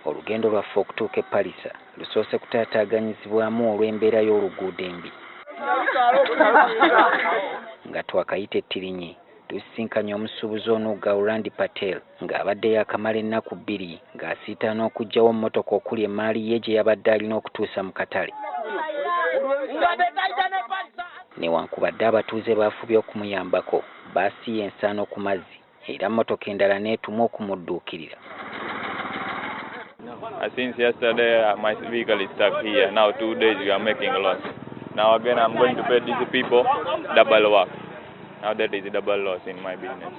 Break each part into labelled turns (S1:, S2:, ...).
S1: Olugendo lwaffe okutuuka e Palisa lusoose kutaataaganyizibwamu olw'embeera y'oluguudo embi. Nga twakayita ettirinyi tusisinkanye omusuubuzi Onugga Orlandi Patel ng'abadde yaakamala ennaku 2 ng'asiitaana okuggyawo emmotoka okuli emmaali ye gye yabadde alina okutuusa mu katale. Newankubadde abatuuze baafubye okumuyambako baasiye ensaano ku mazzi era emmotoka endala n'etumwa okumudduukirira.
S2: Since yesterday, my vehicle is stuck here. Now 2 days we are making a loss. Now again, I'm going to pay these people double work. Now that is double loss in my business.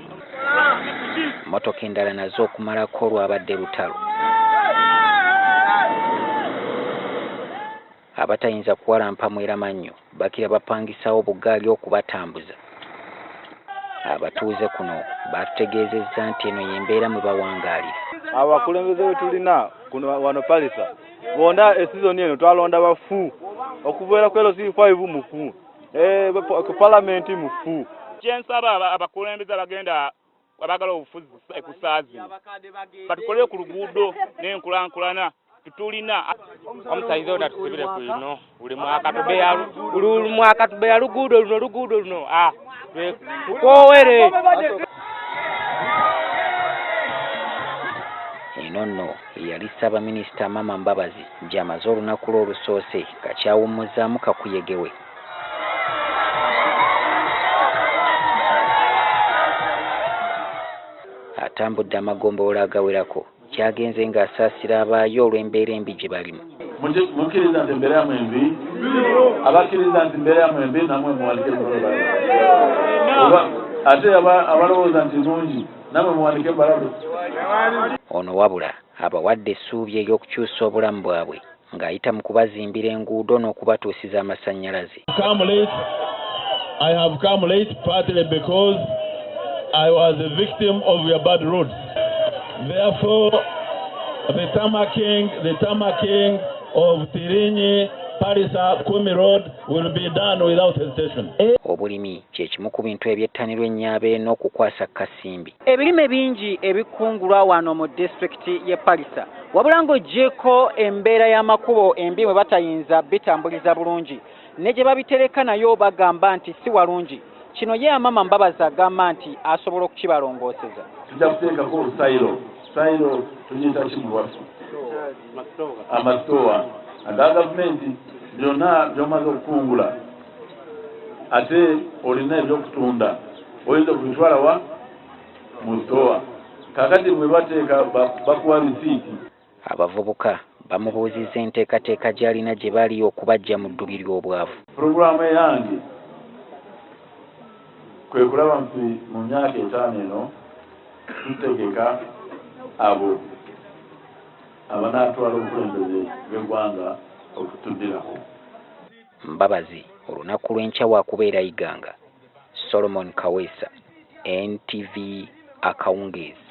S1: Motoka endala nazo okumalako olwabadde lutalo. Abatayinza kuwalampa Mweramannyo bakira bapangisawo bugaali okubatambuza. Abatuuze kuno batutegeezezza nti eno y'embeera mwe bawangaalira.
S3: Abakulembeze be tulina kuno wano Palisa bonda esizoni eno twalonda bafu okubeera kwero si 5 mufu ku parliament mufu.
S4: Kyensaba abakulembeze bagenda abagala obufuzi ekusaazi batukolere ku luguudo n'enkulankulana tutulina omusaiza ona tusibire ku lino buli mwaka tubeya luguudo luno tukowere.
S1: Eno nno yali Ssaabaminisita Mama Mbabazi gy'amaze olunaku lwe olusoose kakyawummuzaamu kakuyegewe. Atambudde amagombolola agawerako kyagenze ng'asaasira abaayo olw'embeera embi gye balimu.
S5: Mukkiriza nti embeera yammwe embi, abakkiriza nti embeera yammwe embi namwe muwandike ate abalowooza nti nungi namwe muwandike balabe.
S1: Ono wabula abawadde essuubi ery'okukyusa obulamu bwabwe ng'ayita mu kubazimbira enguudo n'okubatuusiza amasannyalaze.
S6: I have come late partly because I was a victim of your bad roads. Therefore, the tarmacking of Tirinyi, Palisa, Kumi Road will be done without hesitation.
S1: Obulimi kye kimu ku bintu ebyettanirwa ennyaabe n'okukwasa kasimbi.
S7: Ebirime bingi ebikungulwa wano mu disitulikiti y'e Palisa wabula ng'oggyeko embeera y'amakubo embi mwe batayinza bitambuliza bulungi ne gye babitereka nayo bagamba nti si walungi. Kino ye Mama Mbabazi agamba nti asobola okukibalongooseza.
S5: Tujja kuteekako olusayiro tuyita kimulwafu amasitoowa aga gavumenti byonna by'omaze okukungula ate olina ebyokutunda oyinza okubitwala wa mu sitoowa kakati bwe bateeka bakuwa risiiti.
S1: Abavubuka bamubuuzizza enteekateeka gy'alina gye bali okubajja mu ddubi ly'obwavu.
S5: Pulogulaamu eyange kwe kulaba nti mu myaka 5 eno tutegeka abo abanaatwala obukulembeze bw'eggwanga okutuddiraho.
S1: Mbabazi olunaku lw'enkya waakubeera Iganga. Solomon Kaweesa, NTV Akawungeezi.